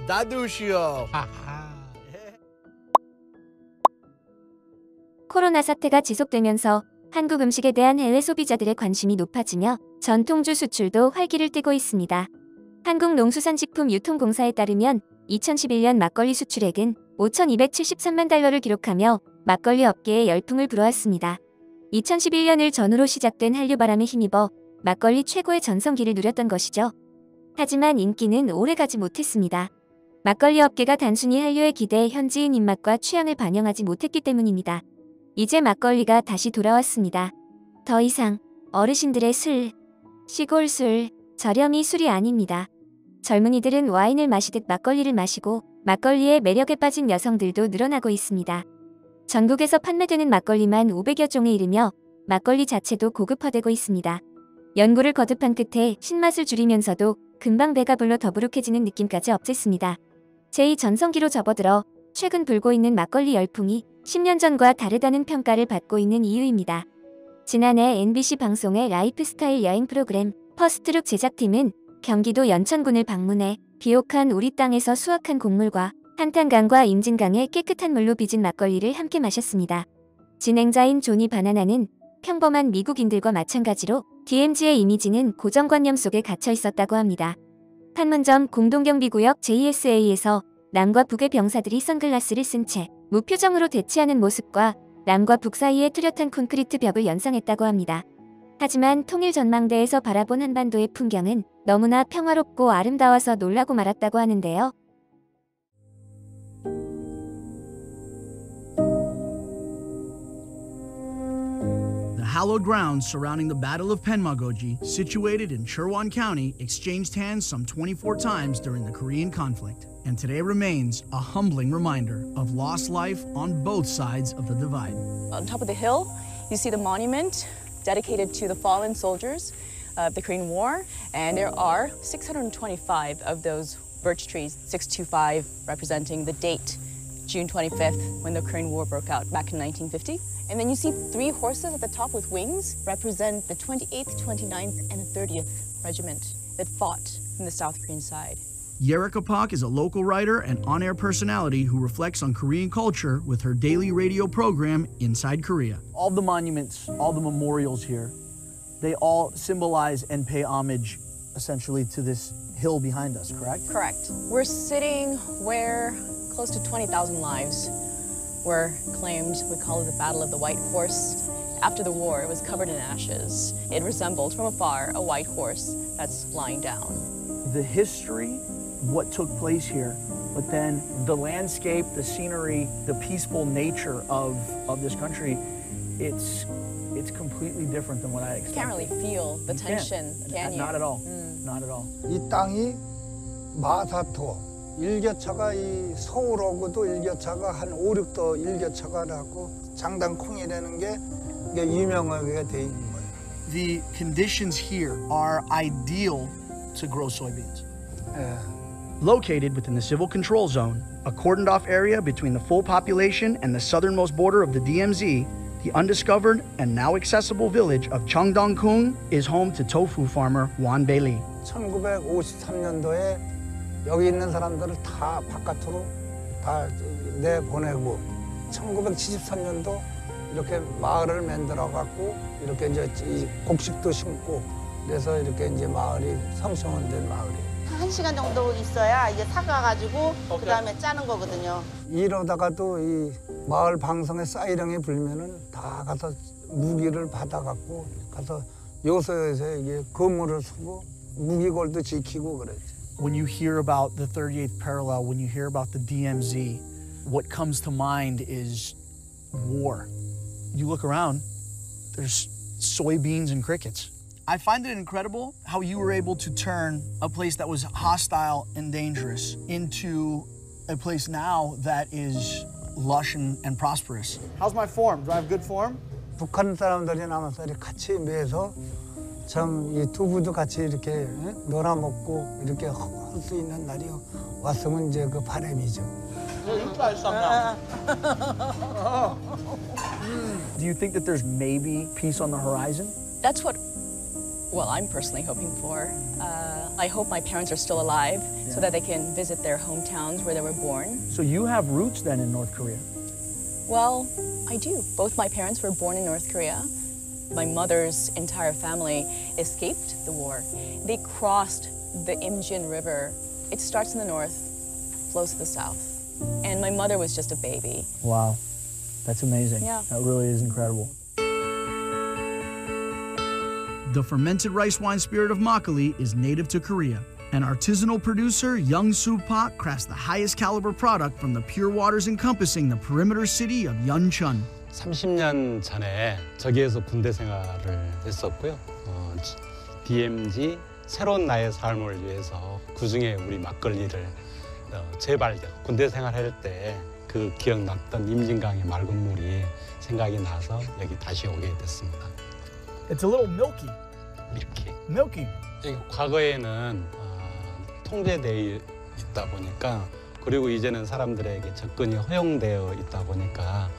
나도시오. 코로나 사태가 지속되면서 한국 음식에 대한 해외 소비자들의 관심이 높아지며 전통주 수출도 활기를 띠고 있습니다. 한국농수산식품유통공사에 따르면 2011년 막걸리 수출액은 5,273만 달러를 기록하며 막걸리 업계에 열풍을 불어왔습니다. 2011년을 전후로 시작된 한류바람에 힘입어 막걸리 최고의 전성기를 누렸던 것이죠. 하지만 인기는 오래가지 못했습니다. 막걸리 업계가 단순히 한류에 기대해 현지인 입맛과 취향을 반영하지 못했기 때문입니다. 이제 막걸리가 다시 돌아왔습니다. 더 이상 어르신들의 술, 시골 술, 저렴이 술이 아닙니다. 젊은이들은 와인을 마시듯 막걸리를 마시고 막걸리의 매력에 빠진 여성들도 늘어나고 있습니다. 전국에서 판매되는 막걸리만 500여 종에 이르며 막걸리 자체도 고급화되고 있습니다. 연구를 거듭한 끝에 신맛을 줄이면서도 금방 배가 불러 더부룩해지는 느낌까지 없앴습니다. 제2전성기로 접어들어 최근 불고 있는 막걸리 열풍이 10년 전과 다르다는 평가를 받고 있는 이유입니다. 지난해 MBC 방송의 라이프스타일 여행 프로그램 퍼스트룩 제작팀은 경기도 연천군을 방문해 비옥한 우리 땅에서 수확한 곡물과 한탄강과 임진강의 깨끗한 물로 빚은 막걸리를 함께 마셨습니다. 진행자인 조니 바나나는 평범한 미국인들과 마찬가지로 DMZ의 이미지는 고정관념 속에 갇혀 있었다고 합니다. 판문점 공동경비구역 JSA에서 남과 북의 병사들이 선글라스를 쓴 채 무표정으로 대치하는 모습과 남과 북 사이의 뚜렷한 콘크리트 벽을 연상했다고 합니다. 하지만 통일전망대에서 바라본 한반도의 풍경은 너무나 평화롭고 아름다워서 놀라고 말았다고 하는데요. The hallowed grounds surrounding the Battle of Penmagoji, situated in Chirwan County, exchanged hands some 24 times during the Korean conflict, and today remains a humbling reminder of lost life on both sides of the divide. On top of the hill, you see the monument dedicated to the fallen soldiers of the Korean War, and there are 625 of those birch trees, 625 representing the date, June 25th, when the Korean War broke out back in 1950. And then you see 3 horses at the top with wings represent the 28th, 29th, and the 30th Regiment that fought from the South Korean side. Yerika Pak is a local writer and on-air personality who reflects on Korean culture with her daily radio program, Inside Korea. All the monuments, all the memorials here, they all symbolize and pay homage essentially to this hill behind us, correct? Correct. We're sitting where close to 20,000 lives were claimed. We call it the Battle of the White Horse. After the war, it was covered in ashes. It resembled from afar a white horse that's lying down. The history, what took place here, but then the landscape, the scenery, the peaceful nature of this country, it's completely different than what I expected. You can't really feel the tension, can you? Not at all. Not at all. 이 땅이 마사토 일교차가 이 서울하고도 일교차가 한 5, 6도 일교차가 나고 장단콩이라는 게 이게 유명하게 돼 있는 거예요. The conditions here are ideal to grow soybeans. 예. Located within the civil control zone, a cordoned-off area between the full population and the southernmost border of the DMZ, the undiscovered and now accessible village of Cheongdong-kung is home to tofu farmer Wan Bei-lee. 1953년도에 여기 있는 사람들을 다 바깥으로 다 내보내고 1973년도 이렇게 마을을 만들어 갖고 이렇게 이제 곡식도 심고 그래서 이렇게 이제 마을이 성성화된 마을이에요. 1시간 정도 있어야 이제 사가가지고 그다음에 짜는 거거든요. 이러다가도 이 마을 방송에 사이렌이 불면은 다 가서 무기를 받아갖고 가서 요소에서 이게 건물을 쓰고 무기골도 지키고 그랬죠. When you hear about the 38th parallel, when you hear about the DMZ, what comes to mind is war. You look around, there's soybeans and crickets. I find it incredible how you were able to turn a place that was hostile and dangerous into a place now that is lush and prosperous. How's my form? Do I have good form? 북한 사람들이 남아서 같이 매서 참 이 두부도 같이 이렇게 놀아먹고 이렇게 할 수 있는 날이 왔으면 이제 그 바람이죠. Do you think that there's maybe peace on the horizon? That's what, well, I'm personally hoping for. I hope my parents are still alive so that they can visit their hometowns where they were born. So you have roots then in North Korea? Well, I do. Both my parents were born in North Korea. My mother's entire family escaped the war. They crossed the Imjin River. It starts in the north, flows to the south. And my mother was just a baby. Wow, that's amazing. Yeah. That really is incredible. The fermented rice wine spirit of makgeolli is native to Korea. And artisanal producer Young Soo Pak crafts the highest caliber product from the pure waters encompassing the perimeter city of Yeoncheon. 30년 전에 저기에서 군대 생활을 했었고요. DMZ 새로운 나의 삶을 위해서 그중에 우리 막걸리를 재발견. 군대 생활할 때 그 기억났던 임진강의 맑은 물이 생각이 나서 여기 다시 오게 됐습니다. It's a little milky. 이렇게 Milky. 여기 과거에는 통제되어 있다 보니까 그리고 이제는 사람들에게 접근이 허용되어 있다 보니까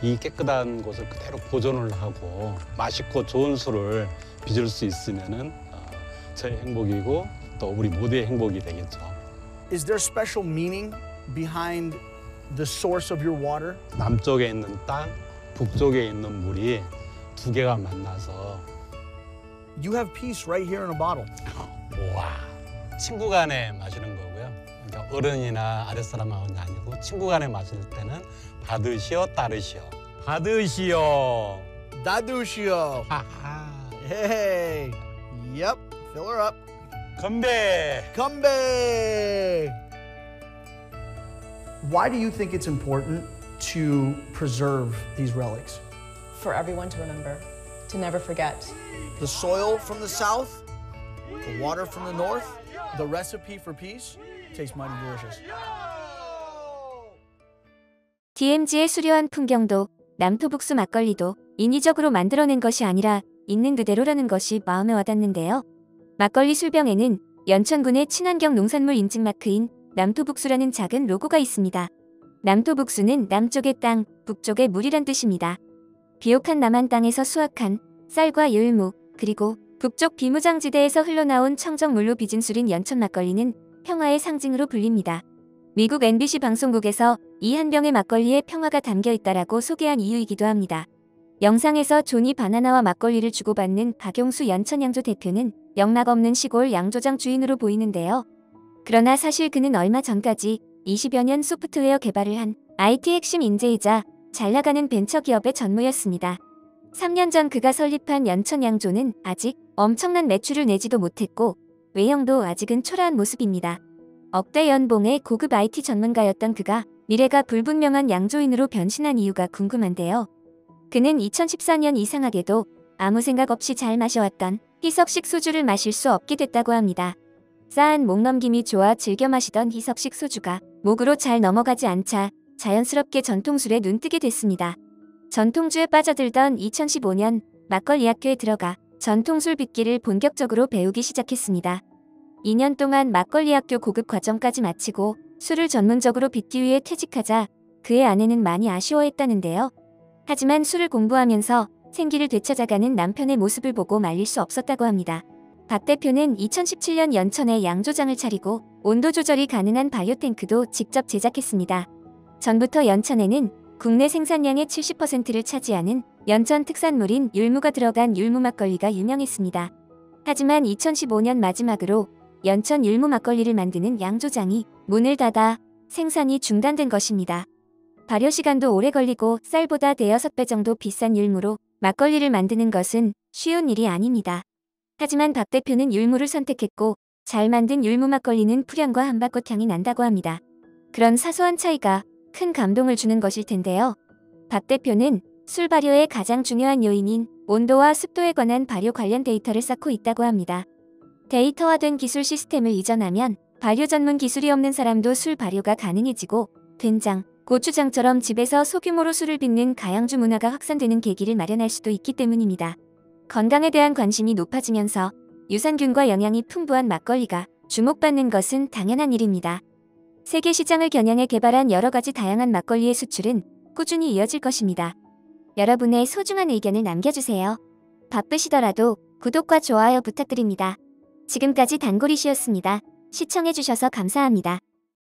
이 깨끗한 곳을 그대로 보존을 하고 맛있고 좋은 술을 빚을 수 있으면은 저의 행복이고 또 우리 모두의 행복이 되겠죠. Is there special meaning behind the source of your water? 남쪽에 있는 땅, 북쪽에 있는 물이 두 개가 만나서 You have peace right here in a bottle. 와, 친구 간에 마시는 거고요. 그러니까 어른이나 아랫사람하고는 아니고 친구 간에 마실 때는 받으시오, 따르시오. 받으시오. Dadushio. 하하. Hey. Yep. Fill her up. 건배. Come Why do you think it's important to preserve these relics? For everyone to remember, to never forget. The soil from the south, the water from the north, the recipe for peace tastes mighty delicious. DMZ의 수려한 풍경도 남토북수 막걸리도 인위적으로 만들어낸 것이 아니라 있는 그대로라는 것이 마음에 와닿는데요. 막걸리 술병에는 연천군의 친환경 농산물 인증 마크인 남토북수라는 작은 로고가 있습니다. 남토북수는 남쪽의 땅, 북쪽의 물이란 뜻입니다. 비옥한 남한 땅에서 수확한 쌀과 율무, 그리고 북쪽 비무장지대에서 흘러나온 청정물로 빚은 술인 연천 막걸리는 평화의 상징으로 불립니다. 미국 NBC 방송국에서 이 한 병의 막걸리에 평화가 담겨 있다라고 소개한 이유이기도 합니다. 영상에서 조니 바나나와 막걸리를 주고받는 박용수 연천양조 대표는 영락 없는 시골 양조장 주인으로 보이는데요. 그러나 사실 그는 얼마 전까지 20여 년 소프트웨어 개발을 한 IT 핵심 인재이자 잘나가는 벤처기업의 전무였습니다. 3년 전 그가 설립한 연천양조는 아직 엄청난 매출을 내지도 못했고 외형도 아직은 초라한 모습입니다. 억대 연봉의 고급 IT 전문가였던 그가 미래가 불분명한 양조인으로 변신한 이유가 궁금한데요. 그는 2014년 이상하게도 아무 생각 없이 잘 마셔왔던 희석식 소주를 마실 수 없게 됐다고 합니다. 싸한 목넘김이 좋아 즐겨 마시던 희석식 소주가 목으로 잘 넘어가지 않자 자연스럽게 전통술에 눈뜨게 됐습니다. 전통주에 빠져들던 2015년 막걸리 학교에 들어가 전통술 빚기를 본격적으로 배우기 시작했습니다. 2년 동안 막걸리 학교 고급 과정까지 마치고 술을 전문적으로 빚기 위해 퇴직하자 그의 아내는 많이 아쉬워했다는데요. 하지만 술을 공부하면서 생기를 되찾아가는 남편의 모습을 보고 말릴 수 없었다고 합니다. 박 대표는 2017년 연천에 양조장을 차리고 온도 조절이 가능한 바이오탱크도 직접 제작했습니다. 전부터 연천에는 국내 생산량의 70%를 차지하는 연천 특산물인 율무가 들어간 율무 막걸리가 유명했습니다. 하지만 2015년 마지막으로 연천 율무 막걸리를 만드는 양조장이 문을 닫아 생산이 중단된 것입니다. 발효 시간도 오래 걸리고 쌀보다 대여섯 배 정도 비싼 율무로 막걸리를 만드는 것은 쉬운 일이 아닙니다. 하지만 박 대표는 율무를 선택했고 잘 만든 율무 막걸리는 풀향과 한바꽃 향이 난다고 합니다. 그런 사소한 차이가 큰 감동을 주는 것일 텐데요. 박 대표는 술 발효의 가장 중요한 요인인 온도와 습도에 관한 발효 관련 데이터를 쌓고 있다고 합니다. 데이터화된 기술 시스템을 이전하면 발효 전문 기술이 없는 사람도 술 발효가 가능해지고 된장, 고추장처럼 집에서 소규모로 술을 빚는 가양주 문화가 확산되는 계기를 마련할 수도 있기 때문입니다. 건강에 대한 관심이 높아지면서 유산균과 영양이 풍부한 막걸리가 주목받는 것은 당연한 일입니다. 세계 시장을 겨냥해 개발한 여러 가지 다양한 막걸리의 수출은 꾸준히 이어질 것입니다. 여러분의 소중한 의견을 남겨주세요. 바쁘시더라도 구독과 좋아요 부탁드립니다. 지금까지 단골이시였습니다. 시청해주셔서 감사합니다.